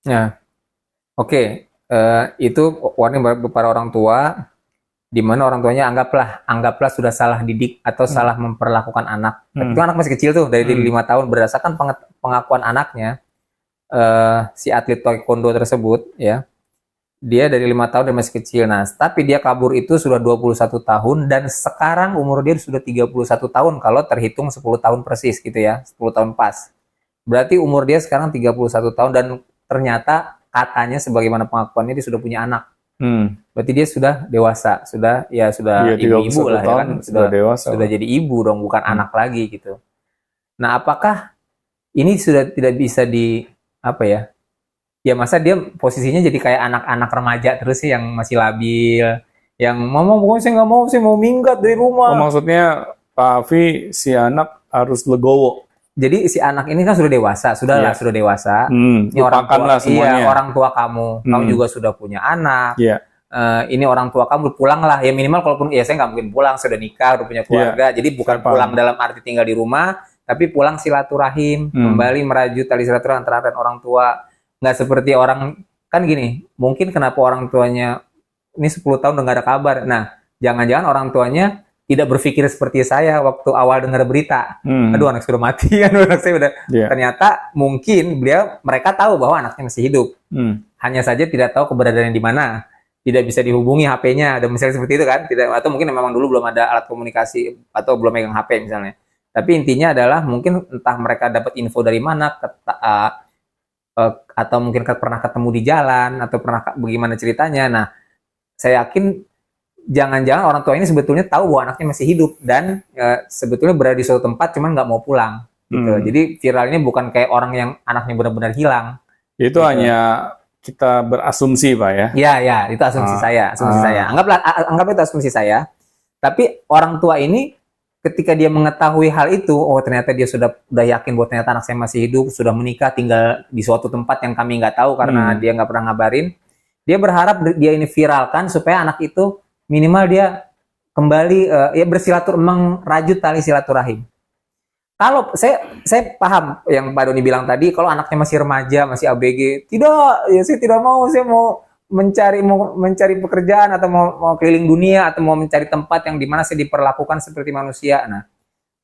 Nah, oke, itu warning para orang tua, di mana orang tuanya anggaplah sudah salah didik atau Hmm. salah memperlakukan anak. Itu Hmm. anak masih kecil tuh, dari Hmm. 5 tahun, berdasarkan pengakuan anaknya, si atlet taekwondo tersebut, ya, dia dari 5 tahun dan masih kecil. Nah, tapi dia kabur itu sudah 21 tahun dan sekarang umur dia sudah 31 tahun kalau terhitung 10 tahun persis gitu ya, 10 tahun pas. Berarti umur dia sekarang 31 tahun dan ternyata katanya sebagaimana pengakuannya dia sudah punya anak. Hmm. Berarti dia sudah dewasa, Iya, sudah puluh ibu-ibu satu lah ya tahun kan, sudah sudah dewasa, sudah Pak. jadi ibu dong, bukan Hmm. anak lagi gitu. Nah, apakah ini sudah tidak bisa di apa ya? Ya masa dia posisinya jadi kayak anak-anak remaja terus sih yang masih labil, yang mama pokoknya saya nggak mau, saya mau minggat dari Oh, rumah. maksudnya Pak Afi si anak harus legowo. Jadi si anak ini kan sudah dewasa, sudahlah Iya. sudah dewasa. Ini orang tua, Lupakanlah iya semuanya. orang tua kamu Hmm. juga sudah punya anak. Iya. Ini orang tua kamu pulang lah, ya minimal kalaupun ya saya nggak mungkin pulang, sudah nikah, udah punya Iya. keluarga. Jadi Saya bukan paham. pulang dalam arti tinggal di rumah, tapi pulang silaturahim, Hmm. kembali merajut tali silaturahim antara orang tua. Nggak seperti orang kan gini, mungkin kenapa orang tuanya ini 10 tahun udah nggak ada kabar. Nah, jangan-jangan orang tuanya tidak berpikir seperti saya waktu awal dengar berita. Hmm. Aduh, anak sudah mati, aduh anak saya udah. Iya. Ternyata mungkin mereka tahu bahwa anaknya masih hidup. Hmm. Hanya saja tidak tahu keberadaannya di mana. Tidak bisa dihubungi HP-nya, ada misalnya seperti itu kan? Tidak, atau mungkin memang dulu belum ada alat komunikasi atau belum megang HP misalnya. Tapi intinya adalah mungkin entah mereka dapat info dari mana, atau mungkin pernah ketemu di jalan atau pernah bagaimana ceritanya. Nah, saya yakin jangan-jangan orang tua ini sebetulnya tahu bahwa anaknya masih hidup dan sebetulnya berada di suatu tempat cuman nggak mau pulang gitu. Jadi viral ini bukan kayak orang yang anaknya benar-benar hilang. Itu Gitu. hanya kita berasumsi, Pak ya. Ya, itu asumsi saya. Anggaplah itu asumsi saya. Tapi orang tua ini ketika dia mengetahui hal itu, oh ternyata dia sudah yakin bahwa ternyata anak saya masih hidup, sudah menikah, tinggal di suatu tempat yang kami nggak tahu karena dia nggak pernah ngabarin. Dia berharap dia ini viralkan supaya anak itu minimal dia kembali ya bersilaturahim, merajut tali silaturahim. Kalau saya paham yang Pak Doni bilang tadi, kalau anaknya masih remaja, masih ABG, tidak, ya saya tidak mau, saya mau mencari pekerjaan atau mau keliling dunia atau mau mencari tempat yang dimana saya diperlakukan seperti manusia. Nah,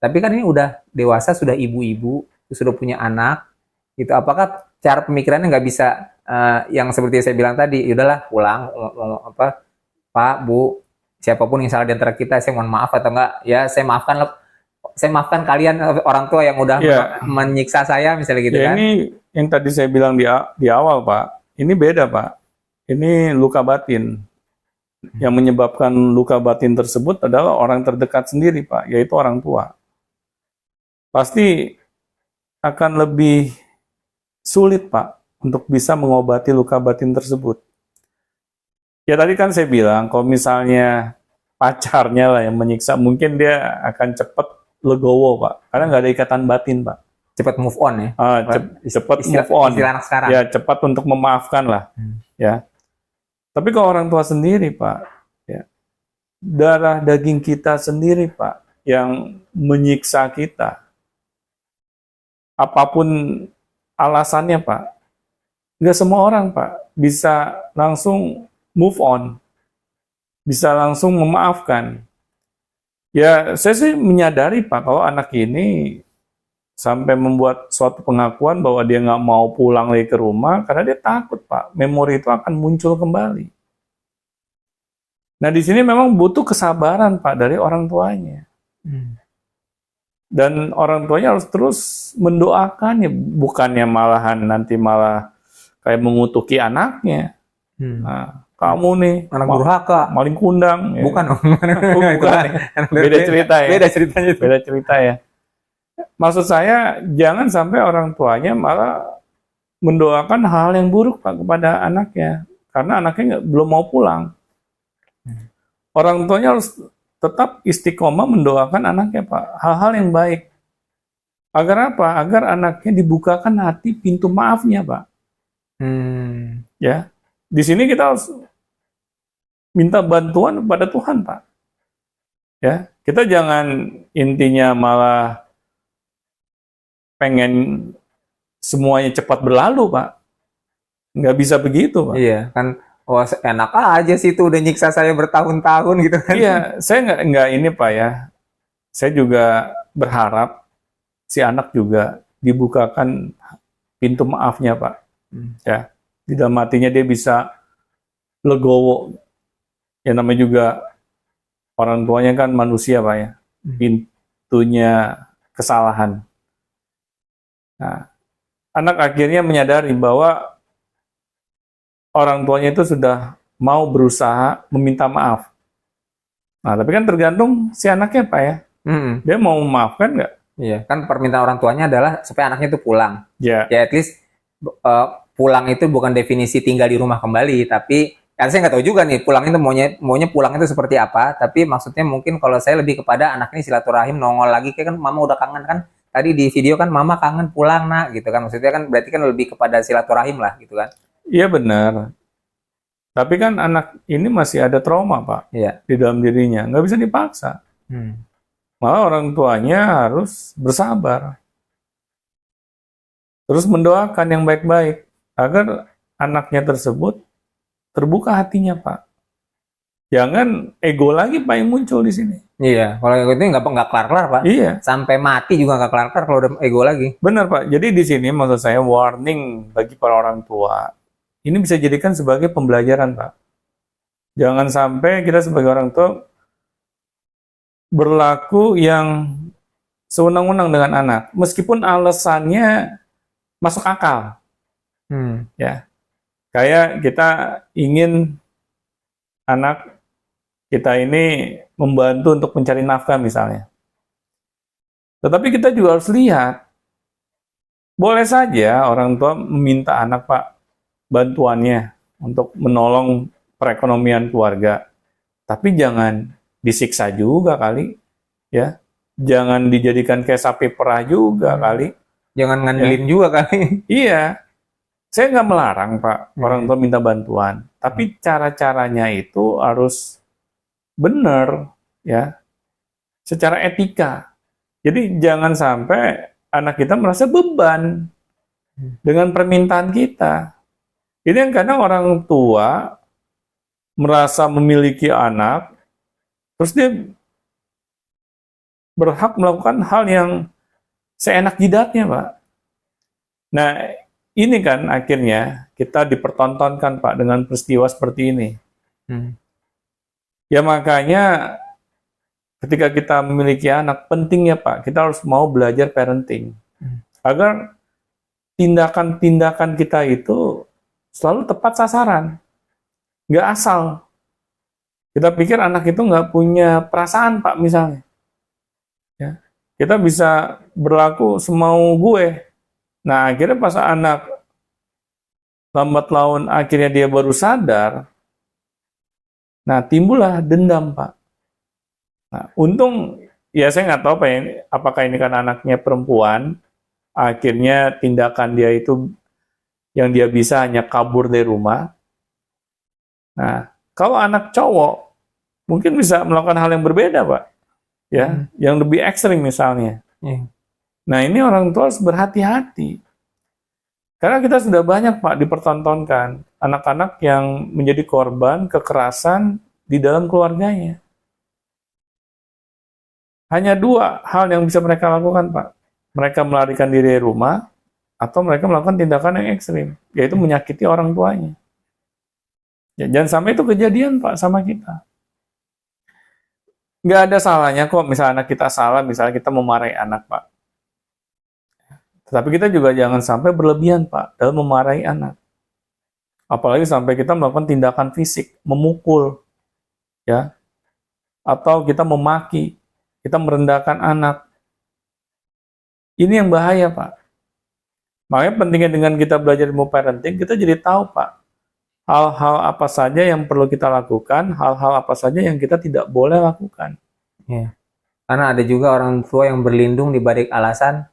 tapi kan ini udah dewasa, sudah ibu-ibu, sudah punya anak, gitu. Apakah cara pemikirannya nggak bisa yang seperti saya bilang tadi, yaudahlah pulang, apa Pak, Bu, siapapun yang salah di antara kita, saya mohon maaf atau enggak, ya saya maafkan kalian orang tua yang udah menyiksa saya misalnya gitu Ya, kan. ini yang tadi saya bilang di awal, Pak. Ini beda, Pak. Ini luka batin. Yang menyebabkan luka batin tersebut adalah orang terdekat sendiri, Pak, yaitu orang tua. Pasti akan lebih sulit, Pak, untuk bisa mengobati luka batin tersebut. Ya tadi kan saya bilang, kalau misalnya pacarnya lah yang menyiksa, mungkin dia akan cepat legowo, Pak. Karena nggak ada ikatan batin, Pak. Cepat move on ya. Cepat move on. Istilah anak sekarang. Ya, cepat untuk memaafkan lah. Ya. Tapi kalau orang tua sendiri, Pak, ya, darah daging kita sendiri, Pak, yang menyiksa kita. Apapun alasannya, Pak. Nggak semua orang, Pak, bisa langsung move on. Bisa langsung memaafkan. Ya, saya sih menyadari, Pak, kalau anak ini sampai membuat suatu pengakuan bahwa dia nggak mau pulang lagi ke rumah karena dia takut, Pak, memori itu akan muncul kembali. Nah, di sini memang butuh kesabaran, Pak, dari orang tuanya. Dan orang tuanya harus terus mendoakannya, bukannya malahan nanti malah kayak mengutuki anaknya. Nah, kamu nih anak durhaka, maling kundang. Bukan dong. Bukan. Beda cerita ya. Beda ceritanya itu. Beda cerita ya. Maksud saya, jangan sampai orang tuanya malah mendoakan hal yang buruk, Pak, kepada anaknya. Karena anaknya belum mau pulang. Orang tuanya harus tetap istiqomah mendoakan anaknya, Pak. Hal-hal yang baik. Agar apa? Agar anaknya dibukakan hati pintu maafnya, Pak. Ya. Di sini kita harus minta bantuan kepada Tuhan, Pak. Ya. Kita jangan intinya malah pengen semuanya cepat berlalu, Pak. nggak bisa begitu, Pak. Iya, kan oh enak aja sih itu udah nyiksa saya bertahun-tahun gitu kan. Iya, saya nggak ini Pak ya. Saya juga berharap si anak juga dibukakan pintu maafnya Pak. Ya, di dalam hatinya dia bisa legowo. Ya namanya juga orang tuanya kan manusia Pak ya. Pintunya kesalahan. Nah, anak akhirnya menyadari bahwa orang tuanya itu sudah mau berusaha meminta maaf. Nah, tapi kan tergantung si anaknya Pak ya. Dia mau memaafkan nggak? Iya, kan permintaan orang tuanya adalah supaya anaknya itu pulang. Ya, Ya at least pulang itu bukan definisi tinggal di rumah kembali, tapi kan saya nggak tahu juga nih pulang itu maunya pulang itu seperti apa. Tapi maksudnya mungkin kalau saya lebih kepada anak ini silaturahim nongol lagi kayak kan mama udah kangen kan. Tadi di video kan mama kangen pulang nak gitu kan. Maksudnya kan berarti kan lebih kepada silaturahim lah gitu kan. iya benar. Tapi kan anak ini masih ada trauma Pak Iya. di dalam dirinya, nggak bisa dipaksa. Malah orang tuanya harus bersabar. Terus mendoakan yang baik-baik agar anaknya tersebut terbuka hatinya Pak. Jangan ego lagi Pak yang muncul di sini. Iya, kalau ego itu nggak kelar-kelar Pak. Iya, Sampai mati juga nggak kelar-kelar kalau udah ego lagi. benar Pak. Jadi di sini maksud saya warning bagi para orang tua. Ini bisa jadikan sebagai pembelajaran Pak. Jangan sampai kita sebagai orang tua berlaku yang sewenang-wenang dengan anak, meskipun alasannya masuk akal. Ya, kayak kita ingin anak kita ini membantu untuk mencari nafkah misalnya. Tetapi kita juga harus lihat, boleh saja orang tua meminta anak Pak bantuannya untuk menolong perekonomian keluarga, tapi jangan disiksa juga kali, ya. Jangan dijadikan kayak sapi perah juga kali. Jangan ngandelin juga kali. Iya, saya nggak melarang Pak orang tua minta bantuan, tapi cara-caranya itu harus benar, ya, secara etika. Jadi jangan sampai anak kita merasa beban dengan permintaan kita. Ini yang kadang orang tua merasa memiliki anak, terus dia berhak melakukan hal yang seenak jidatnya, Pak. Nah, ini kan akhirnya kita dipertontonkan, Pak, dengan peristiwa seperti ini. Ya makanya ketika kita memiliki anak, pentingnya, Pak, kita harus mau belajar parenting. Agar tindakan-tindakan kita itu selalu tepat sasaran. Nggak asal. Kita pikir anak itu nggak punya perasaan, Pak, misalnya. Ya. Kita bisa berlaku semau gue. Nah, akhirnya pas anak lambat laun akhirnya dia baru sadar, nah timbullah dendam, Pak. Nah, untung, ya saya nggak tahu Pak, apakah ini kan anaknya perempuan, akhirnya tindakan dia itu yang dia bisa hanya kabur dari rumah. Nah, kalau anak cowok, mungkin bisa melakukan hal yang berbeda, Pak. Ya, yang lebih ekstrim misalnya. Nah, ini orang tua harus berhati-hati. Karena kita sudah banyak, Pak, dipertontonkan anak-anak yang menjadi korban kekerasan di dalam keluarganya. Hanya dua hal yang bisa mereka lakukan, Pak. Mereka melarikan diri dari rumah, atau mereka melakukan tindakan yang ekstrim, yaitu menyakiti orang tuanya. Ya, jangan sampai itu kejadian, Pak, sama kita. Nggak ada salahnya kok, misalnya anak kita salah, misalnya kita memarahi anak, Pak. Tetapi kita juga jangan sampai berlebihan, Pak, dalam memarahi anak. Apalagi sampai kita melakukan tindakan fisik, memukul, ya, atau kita memaki, kita merendahkan anak. Ini yang bahaya, Pak. Makanya pentingnya dengan kita belajar ilmu parenting, kita jadi tahu, Pak, hal-hal apa saja yang perlu kita lakukan, hal-hal apa saja yang kita tidak boleh lakukan. Ya. Karena ada juga orang tua yang berlindung di balik alasan,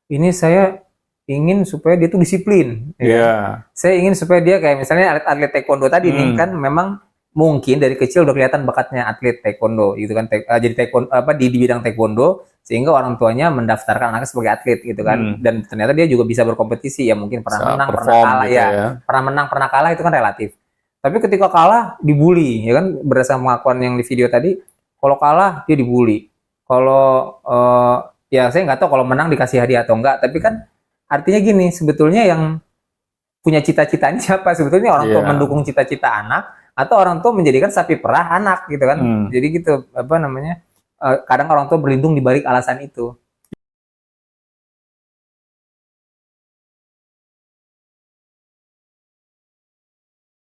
ini saya ingin supaya dia tuh disiplin. Ya. Saya ingin supaya dia kayak misalnya atlet-atlet taekwondo tadi nih, kan memang mungkin dari kecil udah kelihatan bakatnya atlet taekwondo gitu kan, jadi taekwondo apa di bidang taekwondo, sehingga orang tuanya mendaftarkan anaknya sebagai atlet gitu kan, dan ternyata dia juga bisa berkompetisi ya, mungkin pernah menang pernah kalah gitu ya, pernah menang pernah kalah itu kan relatif. Tapi ketika kalah dibully ya kan, berdasarkan pengakuan yang di video tadi, kalau kalah dia dibully, kalau ya saya nggak tahu kalau menang dikasih hadiah atau enggak, tapi kan artinya gini, sebetulnya yang punya cita-cita ini siapa? Sebetulnya orang tua mendukung cita-cita anak, atau orang tua menjadikan sapi perah anak gitu kan. Jadi gitu, apa namanya, kadang orang tua berlindung di balik alasan itu.